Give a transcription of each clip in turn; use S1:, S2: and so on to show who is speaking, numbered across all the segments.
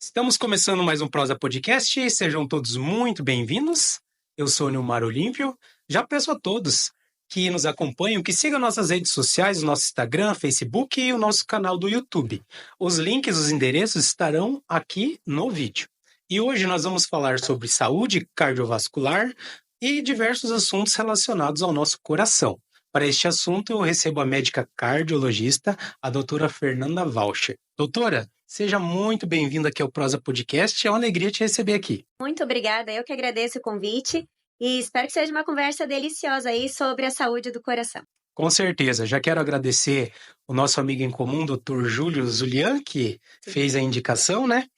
S1: Estamos começando mais um Prosa Podcast, sejam todos muito bem-vindos. Eu sou o Nilmar Olímpio. Já peço a todos que nos acompanhem, que sigam nossas redes sociais, o nosso Instagram, Facebook e o nosso canal do YouTube. Os links, os endereços estarão aqui no vídeo. E hoje nós vamos falar sobre saúde cardiovascular e diversos assuntos relacionados ao nosso coração. Para este assunto, eu recebo a médica cardiologista, a doutora Fernanda Walcher. Doutora, seja muito bem-vinda aqui ao Prosa Podcast. É uma alegria te receber aqui.
S2: Muito obrigada, eu que agradeço o convite e espero que seja uma conversa deliciosa aí sobre a saúde do coração.
S1: Com certeza. Já quero agradecer o nosso amigo em comum, doutor Júlio Zulian, que fez a indicação, né?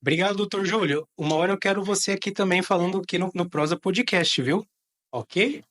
S1: Obrigado, doutor Júlio. Uma hora eu quero você aqui também falando aqui no Prosa Podcast, viu? Ok?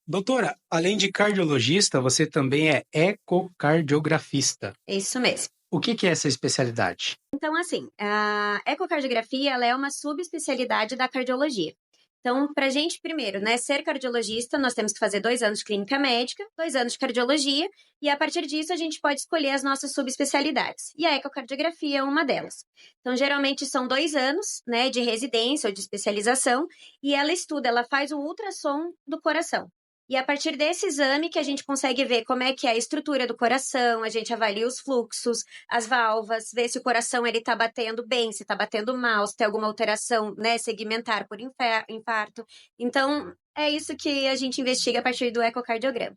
S1: Doutora, além de cardiologista, você também é ecocardiografista.
S2: É isso mesmo.
S1: O que é essa especialidade?
S2: Então, assim, a ecocardiografia ela é uma subespecialidade da cardiologia. Então, para a gente, primeiro, né, ser cardiologista, nós temos que fazer 2 anos de clínica médica, 2 anos de cardiologia, e a partir disso a gente pode escolher as nossas subespecialidades. E a ecocardiografia é uma delas. Então, geralmente são 2 anos, né, de residência ou de especialização, e ela faz o ultrassom do coração. E a partir desse exame que a gente consegue ver como é que é a estrutura do coração, a gente avalia os fluxos, as válvulas, ver se o coração ele está batendo bem, se está batendo mal, se tem alguma alteração, né, segmentar por infarto. Então, é isso que a gente investiga a partir do ecocardiograma.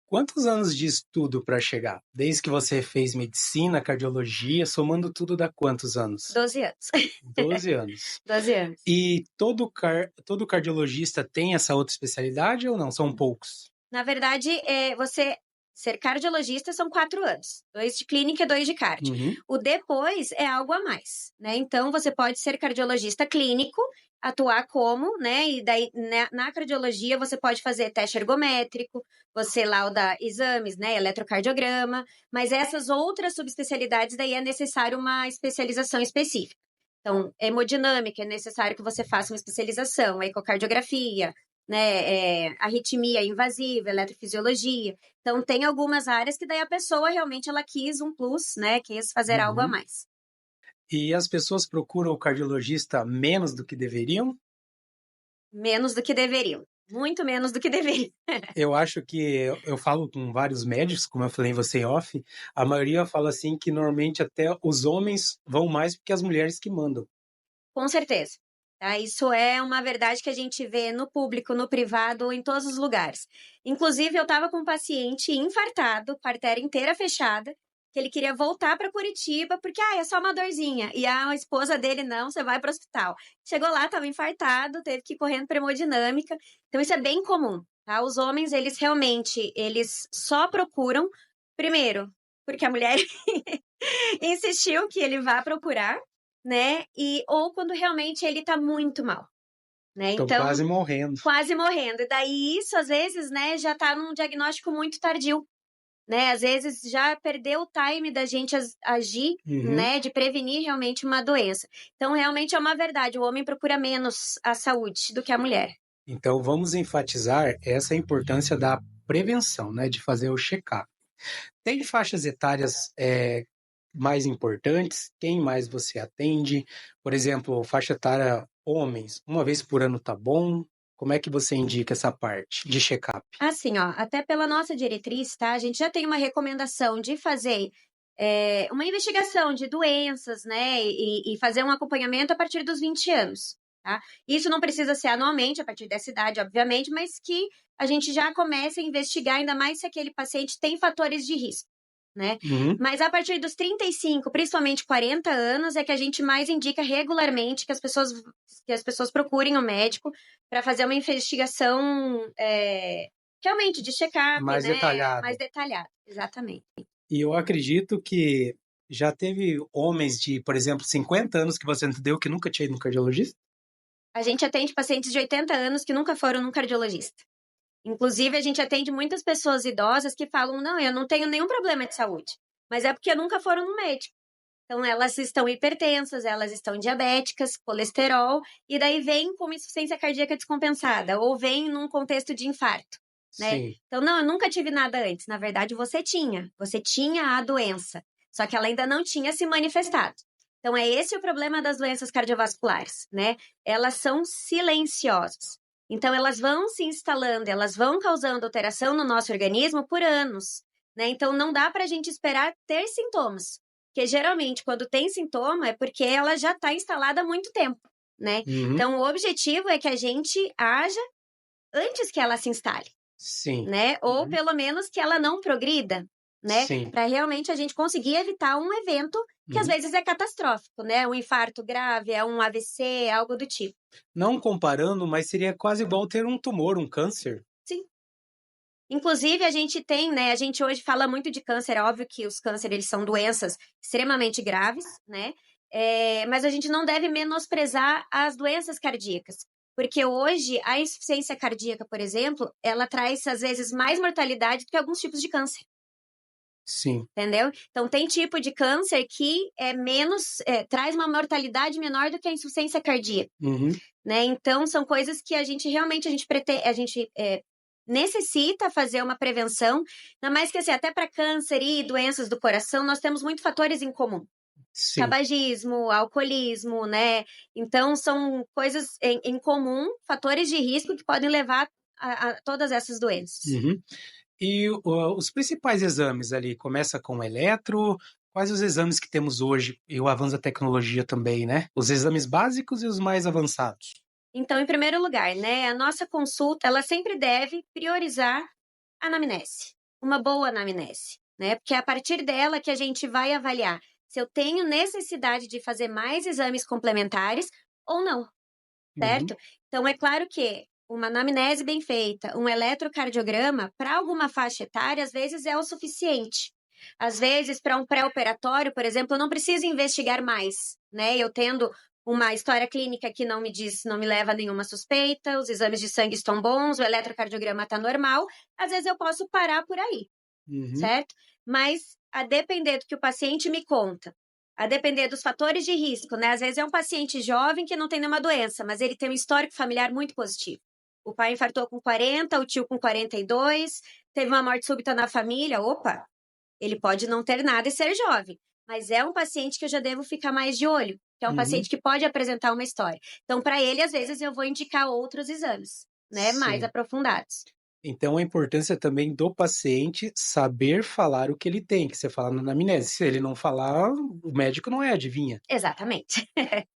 S1: Quantos anos de estudo para chegar? Desde que você fez medicina, cardiologia, somando tudo dá quantos anos?
S2: 12 anos.
S1: 12 anos.
S2: 12 anos.
S1: E todo cardiologista tem essa outra especialidade ou não? São poucos?
S2: Na verdade, você ser cardiologista são 4 anos. 2 de clínica e 2 de cardio.
S1: Uhum.
S2: O depois é algo a mais, né? Então, você pode ser cardiologista clínico, atuar como, né? E daí, na cardiologia, você pode fazer teste ergométrico, você lauda exames, né? Eletrocardiograma, mas essas outras subespecialidades, daí é necessário uma especialização específica. Então, hemodinâmica, é necessário que você faça uma especialização, ecocardiografia, né, arritmia invasiva, eletrofisiologia. Então, tem algumas áreas que daí a pessoa realmente ela quis um plus, né, quis fazer algo a mais.
S1: E as pessoas procuram o cardiologista menos do que deveriam?
S2: Menos do que deveriam. Muito menos do que deveriam.
S1: Eu acho que eu falo com vários médicos, como eu falei em você em off, a maioria fala assim que normalmente até os homens vão mais do que as mulheres que mandam.
S2: Com certeza. Tá? Isso é uma verdade que a gente vê no público, no privado, em todos os lugares. Inclusive, eu estava com um paciente infartado, com a artéria inteira fechada, que ele queria voltar para Curitiba, porque é só uma dorzinha. E a esposa dele, não, você vai para o hospital. Chegou lá, estava infartado, teve que ir correndo para hemodinâmica. Então, isso é bem comum. Tá? Os homens, eles realmente, eles só procuram, primeiro, porque a mulher insistiu que ele vá procurar, né? Ou quando realmente ele tá muito mal, né?
S1: Tô
S2: Então,
S1: quase morrendo.
S2: quase morrendo. E daí isso, às vezes, né, já tá num diagnóstico muito tardio, né? Às vezes já perdeu o time da gente agir, né, de prevenir realmente uma doença. Então, realmente é uma verdade, o homem procura menos a saúde do que a mulher.
S1: Então, vamos enfatizar essa importância da prevenção, né, de fazer o check-up. Tem faixas etárias mais importantes? Quem mais você atende? Por exemplo, faixa etária homens, uma vez por ano tá bom? Como é que você indica essa parte de check-up?
S2: Assim, ó, até pela nossa diretriz, tá? A gente já tem uma recomendação de fazer uma investigação de doenças, né? E fazer um acompanhamento a partir dos 20 anos, tá? Isso não precisa ser anualmente, a partir dessa idade, obviamente, mas que a gente já comece a investigar, ainda mais se aquele paciente tem fatores de risco, né? Mas a partir dos 35, principalmente 40 anos, é que a gente mais indica regularmente que as pessoas procurem o médico para fazer uma investigação realmente de check-up,
S1: Mais
S2: né?
S1: detalhado.
S2: Mais detalhado, exatamente.
S1: E eu acredito que já teve homens de, por exemplo, 50 anos que você entendeu que nunca tinha ido no cardiologista?
S2: A gente atende pacientes de 80 anos que nunca foram num cardiologista. Inclusive, a gente atende muitas pessoas idosas que falam, não, eu não tenho nenhum problema de saúde, mas é porque nunca foram no médico. Então, elas estão hipertensas, elas estão diabéticas, colesterol, e daí vem com uma insuficiência cardíaca descompensada, ou vem num contexto de infarto, né?
S1: Sim.
S2: Então, não, eu nunca tive nada antes. Na verdade, você tinha a doença, só que ela ainda não tinha se manifestado. Então, é esse o problema das doenças cardiovasculares, né? Elas são silenciosas. Então, elas vão se instalando, elas vão causando alteração no nosso organismo por anos, né? Então, não dá para a gente esperar ter sintomas. Porque, geralmente, quando tem sintoma, é porque ela já está instalada há muito tempo, né?
S1: Uhum.
S2: Então, o objetivo é que a gente haja antes que ela se instale,
S1: Sim.
S2: né? Ou, pelo menos, que ela não progrida, né?
S1: Sim.
S2: Para realmente a gente conseguir evitar um evento que às vezes é catastrófico, né? Um infarto grave, é um AVC, algo do tipo.
S1: Não comparando, mas seria quase igual ter um tumor, um câncer.
S2: Sim. Inclusive, a gente tem, né? A gente hoje fala muito de câncer, é óbvio que os cânceres eles são doenças extremamente graves, né? Mas a gente não deve menosprezar as doenças cardíacas. Porque hoje, a insuficiência cardíaca, por exemplo, ela traz, às vezes, mais mortalidade do que alguns tipos de câncer.
S1: Sim.
S2: Entendeu? Então, tem tipo de câncer que traz uma mortalidade menor do que a insuficiência cardíaca.
S1: Uhum.
S2: Né? Então, são coisas que a gente realmente necessita fazer uma prevenção, ainda mais que assim, até para câncer e doenças do coração, nós temos muitos fatores em comum.
S1: Sim.
S2: Tabagismo, alcoolismo, né? Então, são coisas em comum, fatores de risco que podem levar a todas essas doenças.
S1: Uhum. E os principais exames ali, começa com o eletro, quais os exames que temos hoje e o avanço da tecnologia também, né? Os exames básicos e os mais avançados.
S2: Então, em primeiro lugar, né, a nossa consulta, ela sempre deve priorizar a anamnese, uma boa anamnese, né? Porque é a partir dela que a gente vai avaliar se eu tenho necessidade de fazer mais exames complementares ou não, certo?
S1: Uhum.
S2: Então, é claro que uma anamnese bem feita, um eletrocardiograma, para alguma faixa etária, às vezes é o suficiente. Às vezes, para um pré-operatório, por exemplo, eu não preciso investigar mais, né? Eu tendo uma história clínica que não me leva a nenhuma suspeita, os exames de sangue estão bons, o eletrocardiograma está normal, às vezes eu posso parar por aí, certo? Mas, a depender do que o paciente me conta, a depender dos fatores de risco, né? Às vezes é um paciente jovem que não tem nenhuma doença, mas ele tem um histórico familiar muito positivo. O pai infartou com 40, o tio com 42, teve uma morte súbita na família, opa, ele pode não ter nada e ser jovem, mas é um paciente que eu já devo ficar mais de olho, que é um paciente que pode apresentar uma história. Então, para ele, às vezes, eu vou indicar outros exames, né, mais aprofundados.
S1: Então, a importância também do paciente saber falar o que ele tem, que você fala na anamnese. Se ele não falar, o médico não é adivinha.
S2: Exatamente.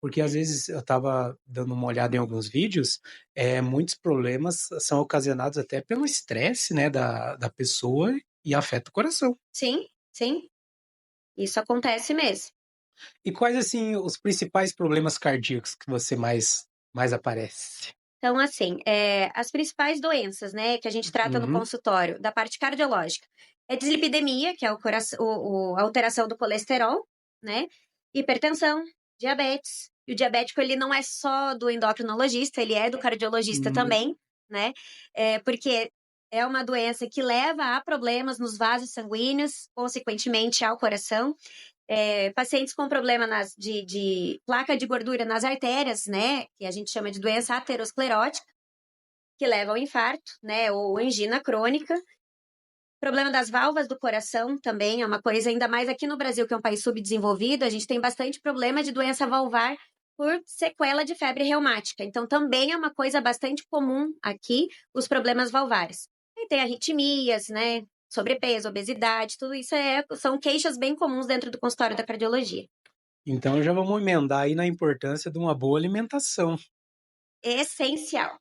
S1: Porque às vezes eu estava dando uma olhada em alguns vídeos, muitos problemas são ocasionados até pelo estresse, né, da pessoa e afeta o coração.
S2: Sim, sim. Isso acontece mesmo.
S1: E quais, assim, os principais problemas cardíacos que você mais aparece?
S2: Então, assim, as principais doenças, né, que a gente trata no consultório, da parte cardiológica, é dislipidemia, que é a alteração do colesterol, né, hipertensão, diabetes. E o diabético, ele não é só do endocrinologista, ele é do cardiologista também, né, porque é uma doença que leva a problemas nos vasos sanguíneos, consequentemente ao coração. Pacientes com problema de placa de gordura nas artérias, né, que a gente chama de doença aterosclerótica, que leva ao infarto, né, ou angina crônica. Problema das válvulas do coração também é uma coisa, ainda mais aqui no Brasil, que é um país subdesenvolvido, a gente tem bastante problema de doença valvar por sequela de febre reumática. Então, também é uma coisa bastante comum aqui, os problemas valvares. E tem arritmias, né, sobrepeso, obesidade, tudo isso são queixas bem comuns dentro do consultório da cardiologia.
S1: Então já vamos emendar aí na importância de uma boa alimentação.
S2: Essencial.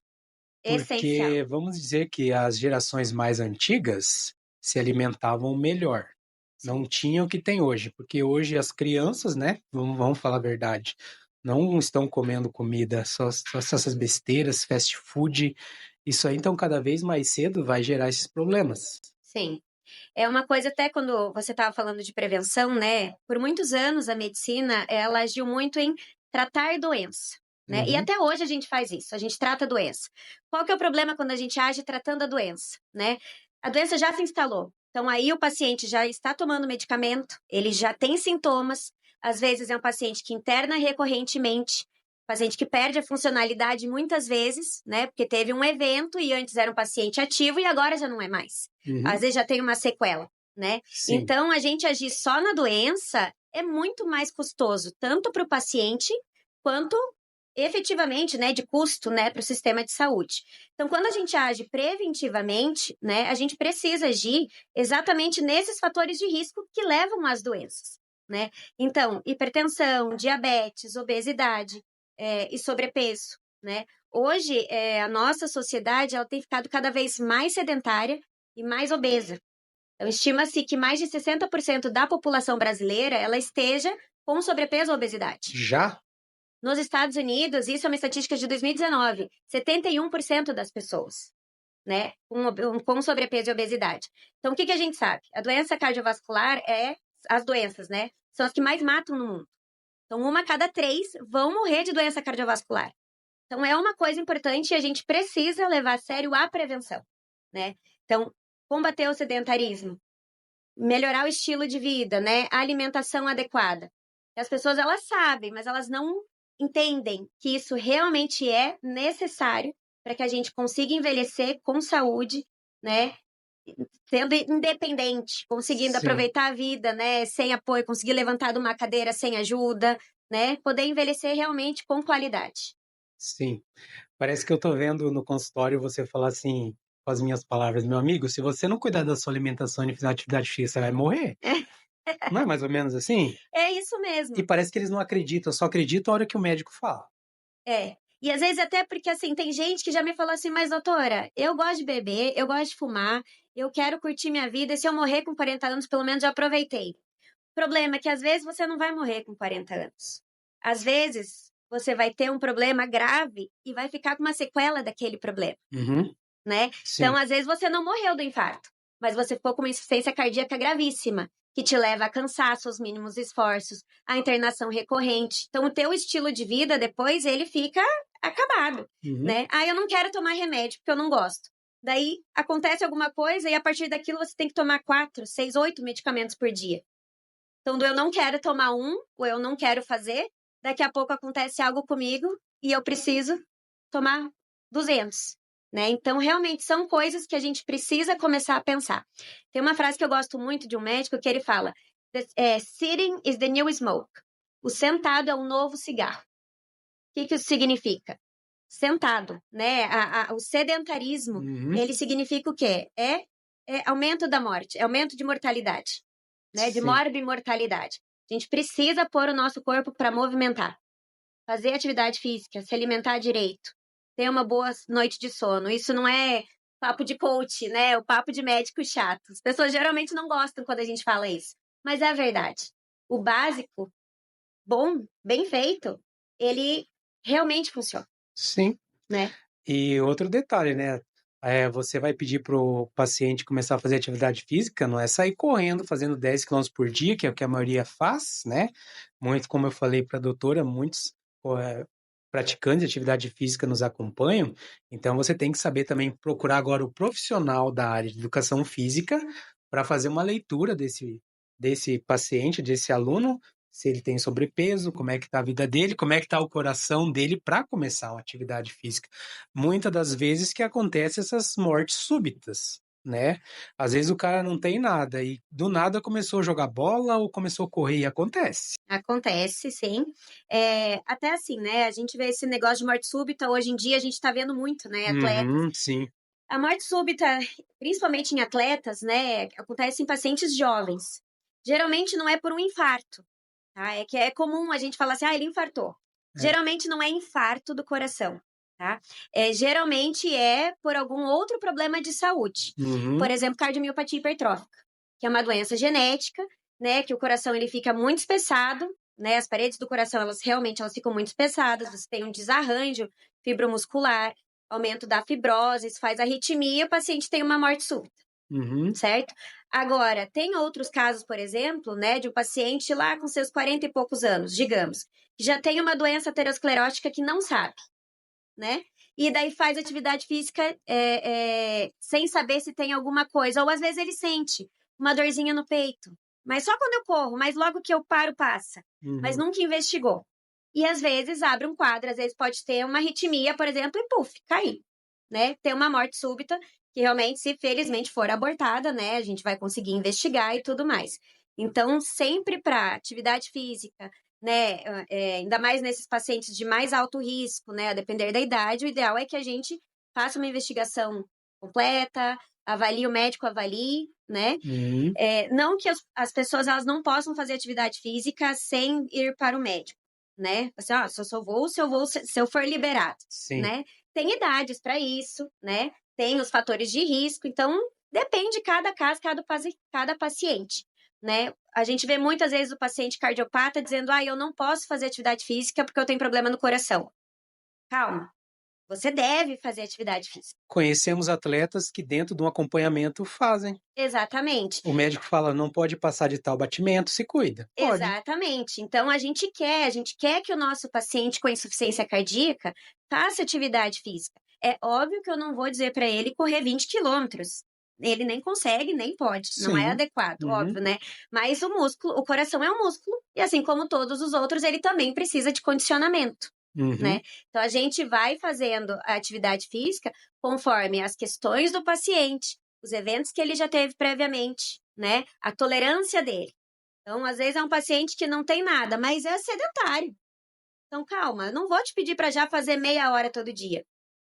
S1: Porque vamos dizer que as gerações mais antigas se alimentavam melhor. Não tinham o que tem hoje, porque hoje as crianças, né, vamos falar a verdade, não estão comendo comida, só essas besteiras, fast food. Isso aí, então, cada vez mais cedo vai gerar esses problemas.
S2: Sim. É uma coisa, até quando você estava falando de prevenção, né? Por muitos anos a medicina, ela agiu muito em tratar doença, né? E até hoje a gente faz isso, a gente trata a doença. Qual que é o problema quando a gente age tratando a doença, né? A doença já se instalou. Então aí o paciente já está tomando medicamento, ele já tem sintomas, às vezes é um paciente que interna recorrentemente, paciente que perde a funcionalidade muitas vezes, né? Porque teve um evento e antes era um paciente ativo e agora já não é mais. Às vezes já tem uma sequela, né?
S1: Sim.
S2: Então, a gente agir só na doença é muito mais custoso, tanto para o paciente, quanto efetivamente, né, de custo, né, para o sistema de saúde. Então, quando a gente age preventivamente, né, a gente precisa agir exatamente nesses fatores de risco que levam às doenças, né? Então, hipertensão, diabetes, obesidade, e sobrepeso, né? Hoje, a nossa sociedade ela tem ficado cada vez mais sedentária e mais obesa. Então, estima-se que mais de 60% da população brasileira ela esteja com sobrepeso ou obesidade.
S1: Já?
S2: Nos Estados Unidos, isso é uma estatística de 2019, 71% das pessoas, né, com sobrepeso e obesidade. Então, o que a gente sabe? A doença cardiovascular as doenças, né, são as que mais matam no mundo. Então, 1 a cada 3 vão morrer de doença cardiovascular. Então, é uma coisa importante e a gente precisa levar a sério a prevenção, né? Então, combater o sedentarismo, melhorar o estilo de vida, né? A alimentação adequada. As pessoas, elas sabem, mas elas não entendem que isso realmente é necessário para que a gente consiga envelhecer com saúde, né? Sendo independente, conseguindo
S1: Sim,
S2: aproveitar a vida, né? Sem apoio, conseguir levantar de uma cadeira sem ajuda, né? Poder envelhecer realmente com qualidade.
S1: sim. Parece que eu tô vendo no consultório você falar assim, com as minhas palavras, meu amigo, se você não cuidar da sua alimentação e fizer atividade física, você vai morrer. Não é mais ou menos assim?
S2: É isso
S1: E
S2: mesmo.
S1: parece que eles não acreditam, só acreditam a hora que o médico fala.
S2: É. E às vezes até porque, assim, tem gente que já me falou assim, mas doutora, eu gosto de beber, eu gosto de fumar, eu quero curtir minha vida, e se eu morrer com 40 anos, pelo menos já aproveitei. O problema é que às vezes você não vai morrer com 40 anos. Às vezes você vai ter um problema grave e vai ficar com uma sequela daquele problema,
S1: Uhum,
S2: né? Então,
S1: sim.
S2: às vezes você não morreu do infarto, mas você ficou com uma insuficiência cardíaca gravíssima, que te leva a cansaço, os mínimos esforços, a internação recorrente. Então, o teu estilo de vida depois ele fica acabado,
S1: Uhum,
S2: né? Ah, eu não quero tomar remédio porque eu não gosto. Daí acontece alguma coisa e a partir daquilo você tem que tomar 4, 6, 8 medicamentos por dia. Então, do eu não quero tomar um, ou eu não quero fazer, daqui a pouco acontece algo comigo e eu preciso tomar 200, né? Então, realmente são coisas que a gente precisa começar a pensar. Tem uma frase que eu gosto muito de um médico que ele fala: sitting is the new smoke. O sentado é o novo cigarro. O que isso significa? Sentado, né? O sedentarismo,
S1: uhum,
S2: ele significa o quê? É aumento da morte, é aumento de mortalidade, né? De
S1: sim.
S2: morbimortalidade. A gente precisa pôr o nosso corpo para movimentar, fazer atividade física, se alimentar direito, ter uma boa noite de sono. Isso não é papo de coach, né? O papo de médico chato. As pessoas geralmente não gostam quando a gente fala isso, mas é a verdade. O básico, bom, bem feito, ele realmente funciona,
S1: Sim.
S2: né?
S1: E outro detalhe, né? Você vai pedir para o paciente começar a fazer atividade física, não é sair correndo, fazendo 10 quilômetros por dia, que é o que a maioria faz, né? Muito, como eu falei para a doutora, muitos praticantes de atividade física nos acompanham, então você tem que saber também procurar agora o profissional da área de educação física para fazer uma leitura desse paciente, desse aluno, se ele tem sobrepeso, como é que está a vida dele, como é que está o coração dele para começar uma atividade física. Muitas das vezes que acontecem essas mortes súbitas, né? Às vezes o cara não tem nada e do nada começou a jogar bola ou começou a correr e acontece.
S2: Acontece, sim. Até assim, né? A gente vê esse negócio de morte súbita, hoje em dia a gente está vendo muito, né? Atletas.
S1: Uhum, sim.
S2: A morte súbita, principalmente em atletas, né? Acontece em pacientes jovens. Geralmente não é por um infarto, tá? É que é comum a gente falar assim, ah, ele infartou.
S1: É.
S2: Geralmente não é infarto do coração, tá? Geralmente é por algum outro problema de saúde. Por
S1: Uhum,
S2: exemplo, cardiomiopatia hipertrófica, que é uma doença genética, né? Que o coração ele fica muito espessado, né? As paredes do coração, elas ficam muito espessadas, você tem um desarranjo fibromuscular, aumento da fibrose, isso faz arritmia, o paciente tem uma morte súbita,
S1: uhum,
S2: certo? Agora, tem outros casos, por exemplo, né, de um paciente lá com seus 40 e poucos anos, digamos, que já tem uma doença aterosclerótica que não sabe, né? E daí faz atividade física sem saber se tem alguma coisa, ou às vezes ele sente uma dorzinha no peito, mas só quando eu corro, mas logo que eu paro, passa. Mas
S1: uhum.
S2: nunca investigou. E às vezes abre um quadro, às vezes pode ter uma arritmia, por exemplo, e puf, cair, né? Ter uma morte súbita, que realmente, se felizmente for abortada, né, a gente vai conseguir investigar e tudo mais. Então, sempre para atividade física, né, ainda mais nesses pacientes de mais alto risco, né, a depender da idade, o ideal é que a gente faça uma investigação completa, avalie, o médico avalie, né?
S1: Uhum.
S2: Não que as pessoas elas não possam fazer atividade física sem ir para o médico, né? Assim, se eu só vou se eu for liberado,
S1: Sim.
S2: né? Tem idades para isso, né? Tem os fatores de risco, então depende de cada caso, cada paciente, né? A gente vê muitas vezes o paciente cardiopata dizendo: eu não posso fazer atividade física porque eu tenho problema no coração. Calma, você deve fazer atividade física.
S1: Conhecemos atletas que dentro de um acompanhamento fazem.
S2: Exatamente.
S1: O médico fala, não pode passar de tal batimento, se cuida. Pode.
S2: Exatamente. Então a gente quer que o nosso paciente com insuficiência cardíaca faça atividade física. É óbvio que eu não vou dizer para ele correr 20 quilômetros. Ele nem consegue, nem pode. Não é
S1: Sim.
S2: adequado,
S1: Uhum.
S2: óbvio, né? Mas o coração é um músculo, e assim como todos os outros, ele também precisa de condicionamento,
S1: Uhum.
S2: né? Então a gente vai fazendo a atividade física conforme as questões do paciente, os eventos que ele já teve previamente, né? A tolerância dele. Então, às vezes é um paciente que não tem nada, mas é sedentário. Então, calma, eu não vou te pedir para já fazer meia hora todo dia.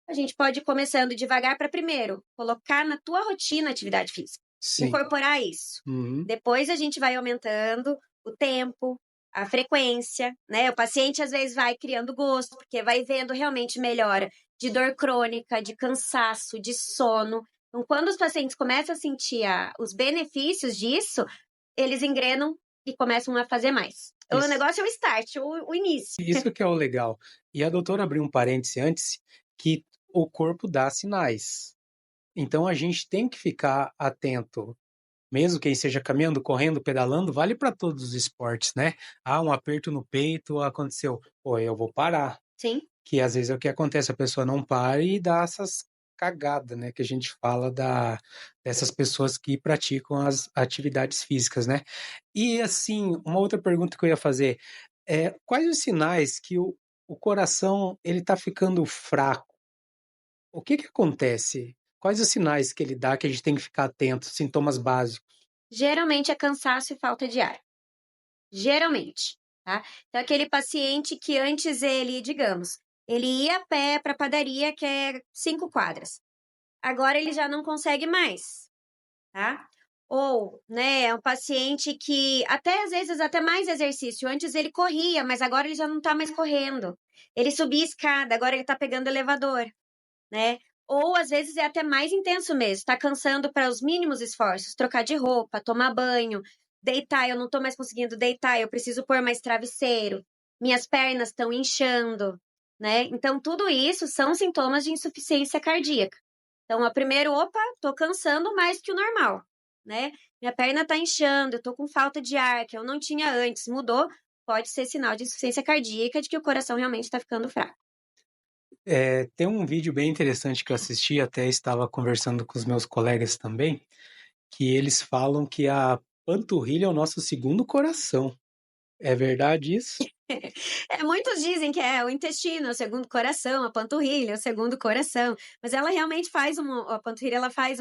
S2: A gente pode ir começando devagar para primeiro colocar na tua rotina a atividade física,
S1: Sim.
S2: incorporar isso.
S1: Uhum.
S2: Depois a gente vai aumentando o tempo, a frequência, né? O paciente às vezes vai criando gosto, porque vai vendo realmente melhora de dor crônica, de cansaço, de sono. Então, quando os pacientes começam a sentir os benefícios disso, eles engrenam e começam a fazer mais. O
S1: Isso,
S2: negócio é o start, o início.
S1: isso que é o legal. E a doutora abriu um parêntese antes, que o corpo dá sinais. Então a gente tem que ficar atento. Mesmo quem seja caminhando, correndo, pedalando, vale para todos os esportes, né? Um aperto no peito, aconteceu. Pô, eu vou parar.
S2: Sim,
S1: Que às vezes é o que acontece, a pessoa não para e dá essas cagadas, né? Que a gente fala dessas pessoas que praticam as atividades físicas, né? E assim, uma outra pergunta que eu ia fazer é quais os sinais que o coração ele está ficando fraco? O que que acontece? Quais os sinais que ele dá que a gente tem que ficar atento, sintomas básicos?
S2: geralmente é cansaço e falta de ar. Geralmente, tá? Então, aquele paciente que antes ele, digamos, ele ia a pé para a padaria, que é 5 quadras. Agora ele já não consegue mais, tá? Ou, né, é um paciente que até às vezes até mais exercício. Antes ele corria, mas agora ele já não tá mais correndo. Ele subia escada, agora ele tá pegando elevador, né? Ou às vezes é até mais intenso mesmo, tá cansando para os mínimos esforços, trocar de roupa, tomar banho, deitar, eu não tô mais conseguindo deitar, eu preciso pôr mais travesseiro, minhas pernas estão inchando, né? Então tudo isso são sintomas de insuficiência cardíaca. Então, a primeiro, opa, tô cansando mais que o normal, né? Minha perna tá inchando, eu tô com falta de ar, que eu não tinha antes, mudou, pode ser sinal de insuficiência cardíaca, de que o coração realmente está ficando fraco.
S1: Tem um vídeo bem interessante que eu assisti, até estava conversando com os meus colegas também, que eles falam que a panturrilha é o nosso segundo coração. É verdade isso?
S2: Muitos dizem que é o intestino, o segundo coração, a panturrilha, o segundo coração, mas ela realmente a panturrilha ela faz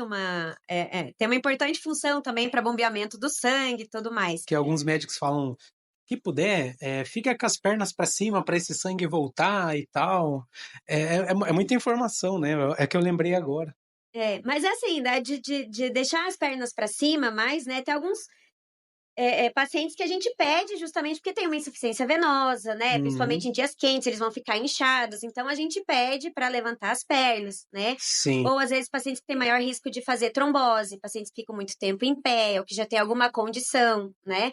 S2: tem uma importante função também para bombeamento do sangue e tudo mais.
S1: Que alguns médicos falam que puder, fica com as pernas para cima para esse sangue voltar e tal. É muita informação, né? É que eu lembrei agora.
S2: Mas é assim, né, de deixar as pernas para cima, mais, né, tem alguns pacientes que a gente pede justamente porque tem uma insuficiência venosa, né?
S1: Uhum.
S2: Principalmente em dias quentes, eles vão ficar inchados. Então, a gente pede para levantar as pernas, né?
S1: Sim.
S2: Ou, às vezes, pacientes que têm maior risco de fazer trombose, pacientes que ficam muito tempo em pé, ou que já têm alguma condição, né?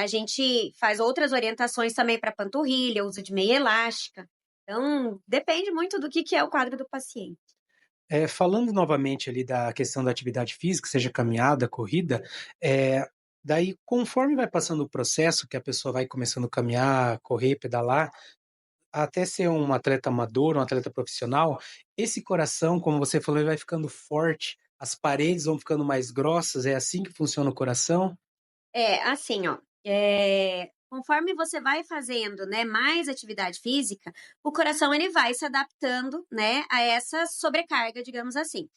S2: A gente faz outras orientações também para panturrilha, uso de meia elástica. Então, depende muito do que é o quadro do paciente.
S1: Falando novamente ali da questão da atividade física, seja caminhada, corrida, é, daí conforme vai passando o processo, que a pessoa vai começando a caminhar, correr, pedalar, até ser um atleta amador, um atleta profissional, esse coração, como você falou, ele vai ficando forte, as paredes vão ficando mais grossas, é assim que funciona o coração?
S2: Assim, ó, conforme você vai fazendo, né, mais atividade física, o coração ele vai se adaptando, né, a essa sobrecarga, digamos assim.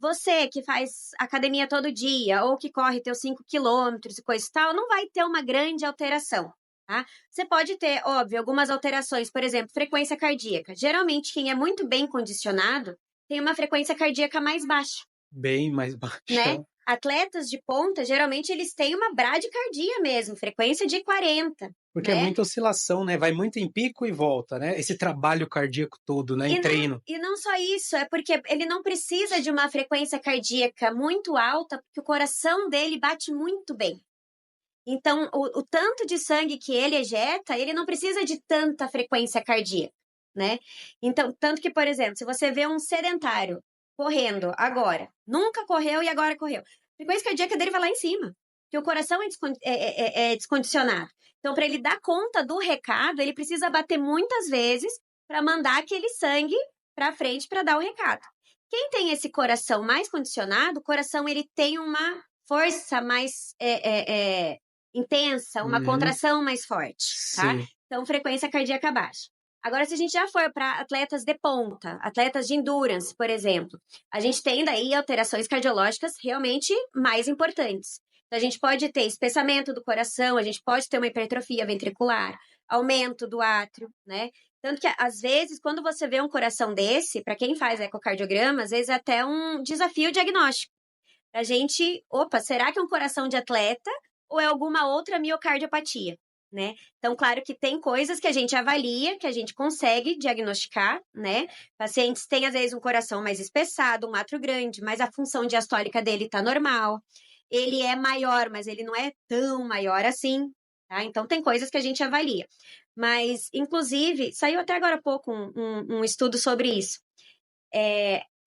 S2: Você que faz academia todo dia ou que corre teus 5 quilômetros e coisa e tal, não vai ter uma grande alteração, tá? Você pode ter, óbvio, algumas alterações, por exemplo, frequência cardíaca. Geralmente, quem é muito bem condicionado tem uma frequência cardíaca mais baixa,
S1: Bem mais
S2: né?
S1: baixa.
S2: Atletas de ponta, geralmente eles têm uma bradicardia mesmo, frequência de 40,
S1: Porque é
S2: né?
S1: muita oscilação, né? Vai muito em pico e volta, né? Esse trabalho cardíaco todo, né? Em
S2: E não,
S1: treino.
S2: e não só isso, é porque ele não precisa de uma frequência cardíaca muito alta, porque o coração dele bate muito bem. Então, o tanto de sangue que ele ejeta, ele não precisa de tanta frequência cardíaca, né? Então, tanto que, por exemplo, se você vê um sedentário correndo agora, nunca correu e agora correu, a frequência cardíaca dele vai lá em cima, porque o coração é descondicionado. Então, para ele dar conta do recado, ele precisa bater muitas vezes para mandar aquele sangue para frente para dar o recado. Quem tem esse coração mais condicionado, o coração ele tem uma força mais intensa, uma
S1: Uhum.
S2: contração mais forte, tá?
S1: Sim.
S2: Então, frequência cardíaca baixa. Agora, se a gente já for para atletas de ponta, atletas de endurance, por exemplo, a gente tem daí alterações cardiológicas realmente mais importantes. Então, a gente pode ter espessamento do coração, a gente pode ter uma hipertrofia ventricular, aumento do átrio, né? Tanto que, às vezes, quando você vê um coração desse, para quem faz ecocardiograma, às vezes é até um desafio diagnóstico. A gente, opa, será que é um coração de atleta ou é alguma outra miocardiopatia, né? Então, claro que tem coisas que a gente avalia, que a gente consegue diagnosticar, né? Pacientes têm, às vezes, um coração mais espessado, um átrio grande, mas a função diastólica dele tá normal. Ele é maior, mas ele não é tão maior assim, tá? Então, tem coisas que a gente avalia. Mas, inclusive, saiu até agora há pouco um estudo sobre isso.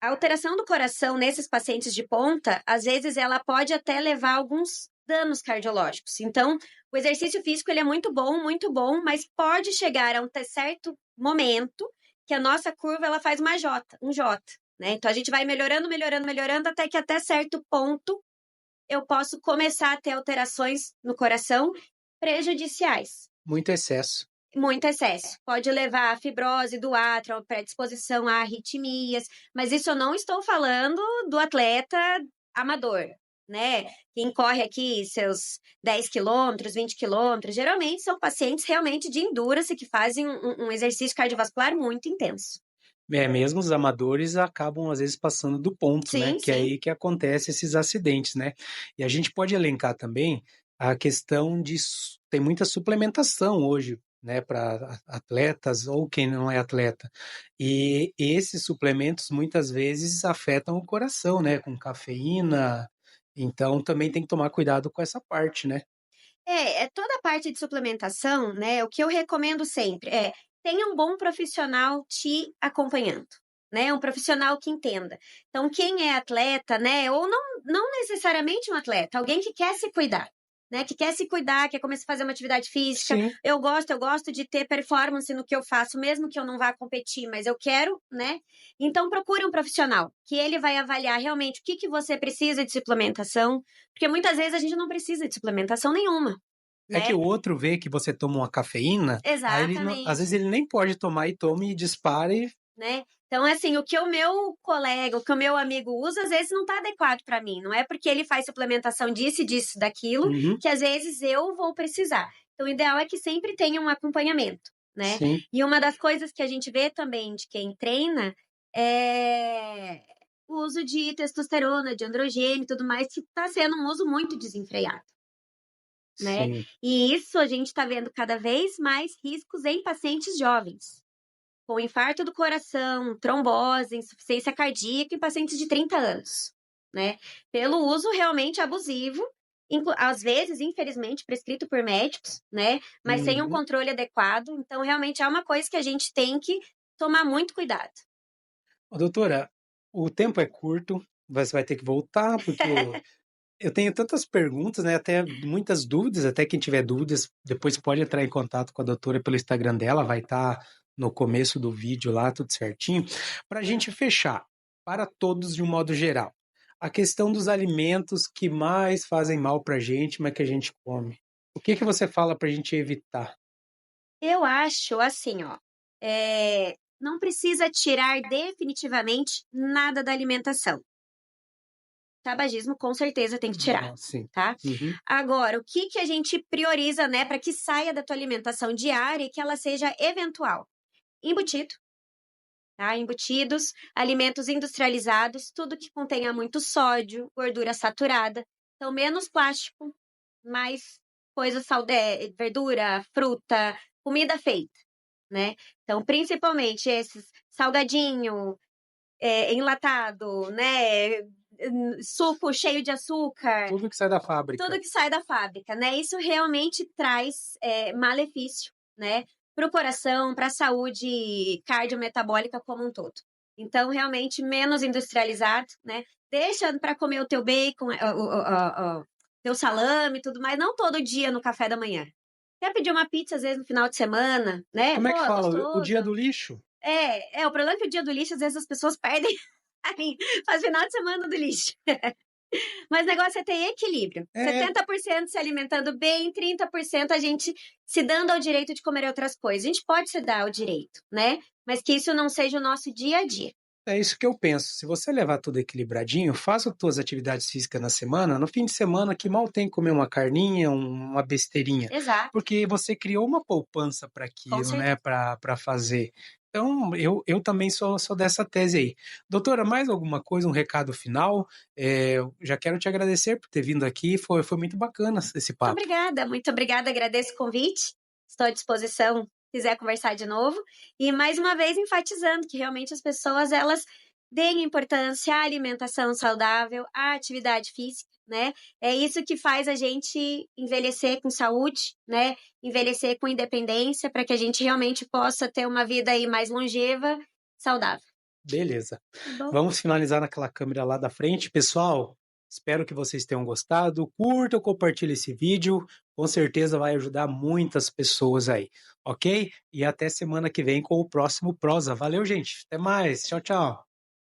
S2: A alteração do coração nesses pacientes de ponta, às vezes ela pode até levar a alguns danos cardiológicos. Então, o exercício físico ele é muito bom, mas pode chegar a um certo momento que a nossa curva ela faz uma J, um J, né? Então a gente vai melhorando, melhorando, melhorando até que até certo ponto eu posso começar a ter alterações no coração prejudiciais.
S1: Muito excesso.
S2: Muito excesso. Pode levar a fibrose do átrio, a predisposição a arritmias, mas isso eu não estou falando do atleta amador, né? Quem corre aqui seus 10 quilômetros, 20 quilômetros, geralmente são pacientes realmente de endurance que fazem um exercício cardiovascular muito intenso.
S1: É, mesmo os amadores acabam às vezes passando do ponto, né?
S2: Sim,
S1: Que é
S2: sim.
S1: aí que acontece esses acidentes, né? E a gente pode elencar também a questão de tem muita suplementação hoje, né, para atletas ou quem não é atleta. E esses suplementos muitas vezes afetam o coração, né, com cafeína. Então também tem que tomar cuidado com essa parte, né?
S2: É toda a parte de suplementação, né? O que eu recomendo sempre é tenha um bom profissional te acompanhando, né? Um profissional que entenda. Então, quem é atleta, né? Ou não necessariamente um atleta, alguém que quer se cuidar, né? Que quer se cuidar, quer começar a fazer uma atividade física.
S1: Sim.
S2: Eu gosto de ter performance no que eu faço, mesmo que eu não vá competir, mas eu quero, né? Então, procure um profissional, que ele vai avaliar realmente o que que você precisa de suplementação, porque muitas vezes a gente não precisa de suplementação nenhuma,
S1: É que
S2: né?
S1: o outro vê que você toma uma cafeína, aí ele às vezes
S2: Exatamente,
S1: ele nem pode tomar e toma e dispara e
S2: né? Então, assim, o que o meu colega, o que o meu amigo usa, às vezes não está adequado para mim. Não é porque ele faz suplementação disso, disso, daquilo,
S1: Uhum,
S2: que às vezes eu vou precisar. Então, o ideal é que sempre tenha um acompanhamento, né?
S1: sim.
S2: E uma das coisas que a gente vê também de quem treina é o uso de testosterona, de androgênio e tudo mais, que está sendo um uso muito desenfreado, né?
S1: Sim.
S2: E isso a gente está vendo cada vez mais riscos em pacientes jovens, com infarto do coração, trombose, insuficiência cardíaca em pacientes de 30 anos, né? Pelo uso realmente abusivo, às vezes, infelizmente, prescrito por médicos, né? Mas sem um
S1: Uhum.
S2: controle adequado. Então, realmente é uma coisa que a gente tem que tomar muito cuidado.
S1: Ô, doutora, o tempo é curto, você vai ter que voltar, porque eu tenho tantas perguntas, né? Até muitas dúvidas, até quem tiver dúvidas, depois pode entrar em contato com a doutora pelo Instagram dela, vai estar no começo do vídeo lá, tudo certinho. Para a gente fechar, para todos de um modo geral, a questão dos alimentos que mais fazem mal para a gente, mas que a gente come. O que que você fala para a gente evitar?
S2: Eu acho assim, ó, não precisa tirar definitivamente nada da alimentação. tabagismo com certeza tem que tirar,
S1: Sim.
S2: tá?
S1: Uhum.
S2: Agora, o que a gente prioriza, né, para que saia da tua alimentação diária e que ela seja eventual? Embutido, tá? Embutidos, alimentos industrializados, tudo que contenha muito sódio, gordura saturada. Então, menos plástico, mais coisas verdura, fruta, comida feita, né? Então, principalmente esses salgadinho, enlatado, né? Suco cheio de açúcar,
S1: Tudo que sai da fábrica.
S2: tudo que sai da fábrica, né? Isso realmente traz malefício, né? Para o coração, para a saúde cardiometabólica como um todo. Então, realmente, menos industrializado, né? Deixa para comer o teu bacon, o teu salame e tudo mais, não todo dia no café da manhã. Quer pedir uma pizza, às vezes, no final de semana, né?
S1: Como é
S2: Pô,
S1: que fala? O dia
S2: gostoso.
S1: do lixo?
S2: O problema é que o dia do lixo, às vezes, as pessoas perdem. Assim, faz final de semana do lixo. Mas o negócio é ter equilíbrio.
S1: É,
S2: 70% se alimentando bem, 30% a gente se dando ao direito de comer outras coisas. A gente pode se dar ao direito, né? Mas que isso não seja o nosso dia a dia.
S1: é isso que eu penso. Se você levar tudo equilibradinho, faça as tuas atividades físicas na semana, no fim de semana que mal tem comer uma carninha, uma besteirinha,
S2: Exato,
S1: porque você criou uma poupança para
S2: com
S1: aquilo, né,
S2: certeza.
S1: para fazer. Então, eu também sou dessa tese aí. Doutora, mais alguma coisa, um recado final? Eu já quero te agradecer por ter vindo aqui, foi muito bacana esse papo.
S2: Muito obrigada, agradeço o convite. Estou à disposição, se quiser conversar de novo. E mais uma vez enfatizando que realmente as pessoas elas deem importância à alimentação saudável, à atividade física, né? É isso que faz a gente envelhecer com saúde, né? Envelhecer com independência, para que a gente realmente possa ter uma vida aí mais longeva, saudável.
S1: Beleza.
S2: Tá bom?
S1: Vamos finalizar naquela câmera lá da frente. Pessoal, espero que vocês tenham gostado. Curta ou compartilhe esse vídeo. Com certeza vai ajudar muitas pessoas aí, ok? E até semana que vem com o próximo Prosa. Valeu, gente. Até mais. Tchau, tchau.